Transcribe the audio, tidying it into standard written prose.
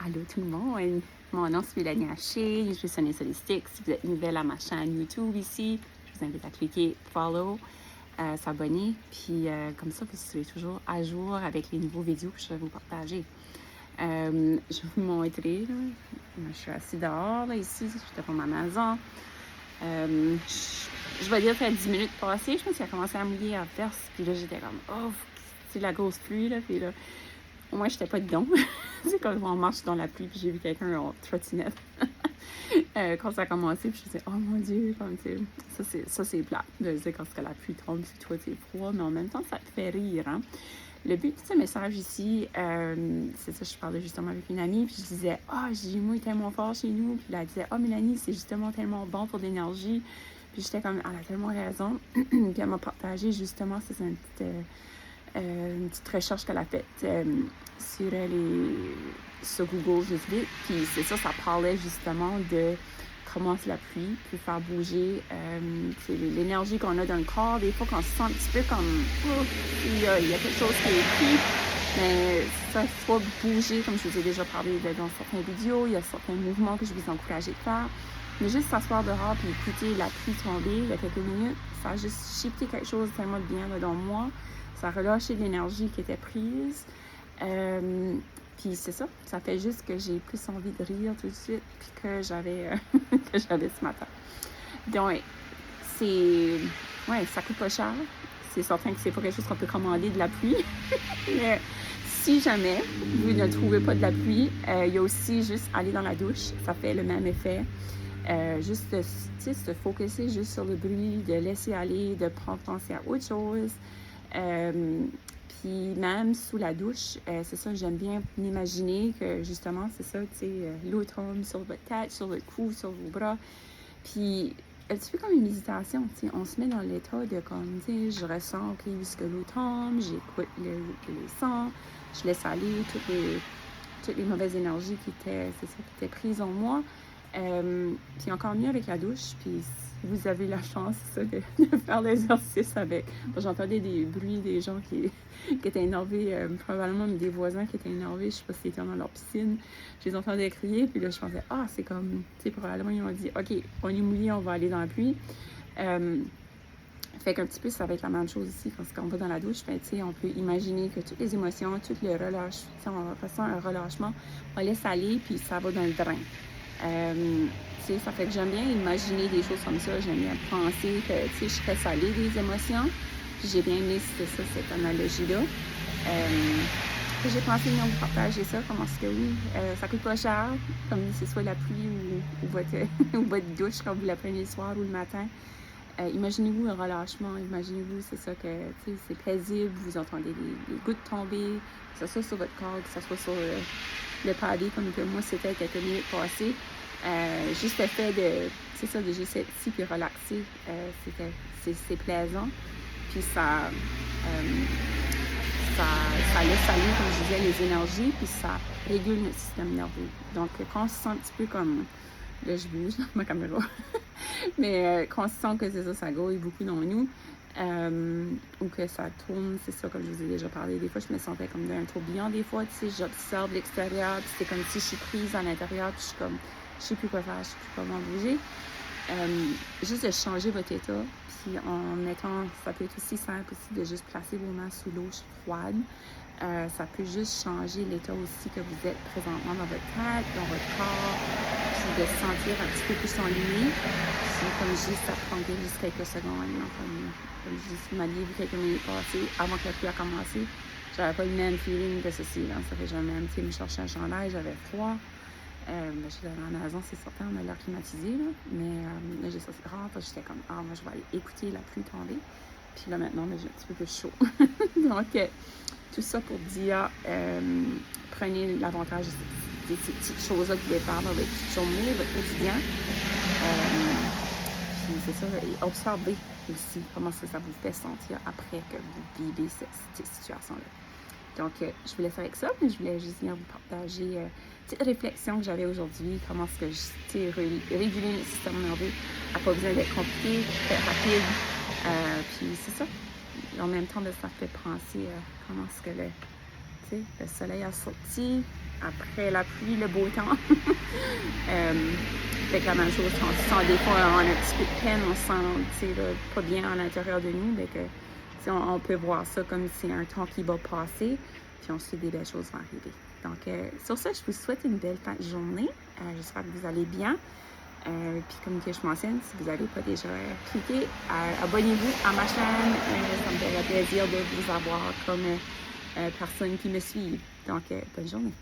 Allô tout le monde, mon nom c'est Mélanie Haché, je suis sonneuse holistique. Si vous êtes nouvelle à ma chaîne YouTube ici, je vous invite à cliquer follow, s'abonner, puis comme ça vous serez toujours à jour avec les nouveaux vidéos que je vais vous partager. Je vais vous montrer, là. Je suis assise dehors, là, ici, je suis devant ma maison. Je vais dire que ça a 10 minutes passées, je pense qu'il a commencé à mouiller à verse, puis là j'étais comme, oh, c'est la grosse pluie, là, puis là, au moins j'étais pas dedans. C'est comme on marche dans la pluie, puis j'ai vu quelqu'un en trottinette. Quand ça a commencé, puis je disais, oh mon Dieu, comme tu sais, ça c'est plat. Je sais quand la pluie tombe, puis toi c'est froid, mais en même temps ça te fait rire, hein. Le but de ce message ici, c'est ça, je parlais justement avec une amie, puis je disais, j'ai mouillé tellement fort chez nous, puis là, elle disait, Mélanie, c'est justement tellement bon pour l'énergie. Puis j'étais comme, elle a tellement raison. Puis elle m'a partagé justement, c'est une petite recherche qu'elle a faite sur Google, juste vite. Puis c'est ça, ça parlait justement de comment la pluie peut faire bouger l'énergie qu'on a dans le corps. Des fois, qu'on se sent un petit peu comme, il y a quelque chose qui est pris. Mais ça faut bouger, comme je vous ai déjà parlé dans certaines vidéos. Il y a certains mouvements que je vous encourage de faire. Mais juste s'asseoir dehors et écouter la pluie tomber il y a quelques minutes, ça a juste shifté quelque chose tellement de bien là, dans moi. Ça a relâché l'énergie qui était prise. Puis c'est ça, ça fait juste que j'ai plus envie de rire tout de suite puis que j'avais ce matin. Donc, ça coûte pas cher. C'est certain que c'est pas quelque chose qu'on peut commander de la pluie. Mais si jamais vous ne trouvez pas de la pluie, il y a aussi juste aller dans la douche. Ça fait le même effet. Juste de se focuser juste sur le bruit, de laisser aller, de prendre penser à autre chose. Puis même sous la douche, c'est ça, j'aime bien m'imaginer que justement, c'est ça, tu sais, l'eau tombe sur votre tête, sur votre cou, sur vos bras. Puis un petit peu comme une méditation, tu sais, on se met dans l'état de comme, tu sais, je ressens, ok, jusque l'eau tombe, j'écoute les sons, je laisse aller toutes les mauvaises énergies qui étaient prises en moi. Puis encore mieux avec la douche, puis vous avez la chance ça, de faire l'exercice avec. J'entendais des bruits des gens qui étaient énervés, probablement des voisins qui étaient énervés, je sais pas s'ils étaient dans leur piscine. Je les entendais crier, puis là je pensais, c'est comme, tu sais, probablement ils m'ont dit, ok, on est mouillé, on va aller dans la pluie. Fait qu'un petit peu, ça va être la même chose ici quand on va dans la douche. Ben, on peut imaginer que toutes les émotions, tout le relâchement, on ressent un relâchement, on laisse aller, puis ça va dans le drain. Ça fait que j'aime bien imaginer des choses comme ça. J'aime bien penser que je serais salée des émotions. Puis j'ai bien aimé cette analogie-là. J'ai pensé venir vous partager ça. Comment est-ce que oui, ça coûte pas cher. Comme c'est soit la pluie ou votre douche quand vous la prenez le soir ou le matin. Imaginez-vous un relâchement, imaginez-vous, c'est ça que, c'est paisible, vous entendez les gouttes tomber, que ce soit sur votre corps, que ce soit sur le pavé, comme que moi, c'était quelques minutes passées. Juste le fait de juste être ici puis relaxer, c'est plaisant. Puis ça laisse aller, comme je disais, les énergies, puis ça régule notre système nerveux. Donc, quand on se sent un petit peu comme... Là, je bouge ma caméra. Mais quand on se sent que ça grouille beaucoup dans nous, ou que ça tourne, c'est ça, comme je vous ai déjà parlé. Des fois, je me sentais comme d'un tourbillon. Des fois, j'observe l'extérieur, puis c'est comme si je suis prise à l'intérieur, puis je suis comme, je sais plus quoi faire, je sais plus comment bouger. Juste de changer votre état, puis ça peut être aussi simple aussi de juste placer vos mains sous l'eau froide. Ça peut juste changer l'état aussi que vous êtes présentement dans votre tête, dans votre corps, puis de se sentir un petit peu plus enligné. Comme je dis, ça prend juste quelques secondes. Comme je dis, vous m'aviez vu quelques minutes passées, avant que la pluie a commencé, j'avais pas le même feeling que ceci. Là. Ça fait jamais un petit me chercher un chandail, j'avais froid. Je suis dans la maison, c'est certain, on a l'air climatisé, là. Mais là, j'ai sorti rare, parce que j'étais comme, moi, je vais aller écouter la pluie tomber. Puis là, maintenant, j'ai un petit peu plus chaud. Donc, tout ça pour dire, prenez l'avantage de ces petites choses-là que vous pouvez faire dans votre petite journée, votre quotidien. Puis c'est ça, et observez aussi comment ça vous fait sentir après que vous vivez cette situation-là. Donc, je vous laisse avec ça, mais je voulais juste venir vous partager une petite réflexion que j'avais aujourd'hui, comment est-ce que réguler le système nerveux n'a pas besoin d'être compliqué, très rapide. Puis c'est ça. En même temps, ça fait penser comment est-ce que le soleil a sorti, après la pluie, le beau temps. Fait que la même chose, on se sent des fois, on a un petit peu de peine, on se sent pas bien à l'intérieur de nous, mais que on peut voir ça comme c'est un temps qui va passer, puis ensuite des belles choses vont arriver. Donc, sur ça, je vous souhaite une belle fin de journée. J'espère que vous allez bien. Puis comme que je mentionne, si vous n'avez pas déjà cliqué, abonnez-vous à ma chaîne. Ça me ferait plaisir de vous avoir comme personne qui me suit. Donc, bonne journée.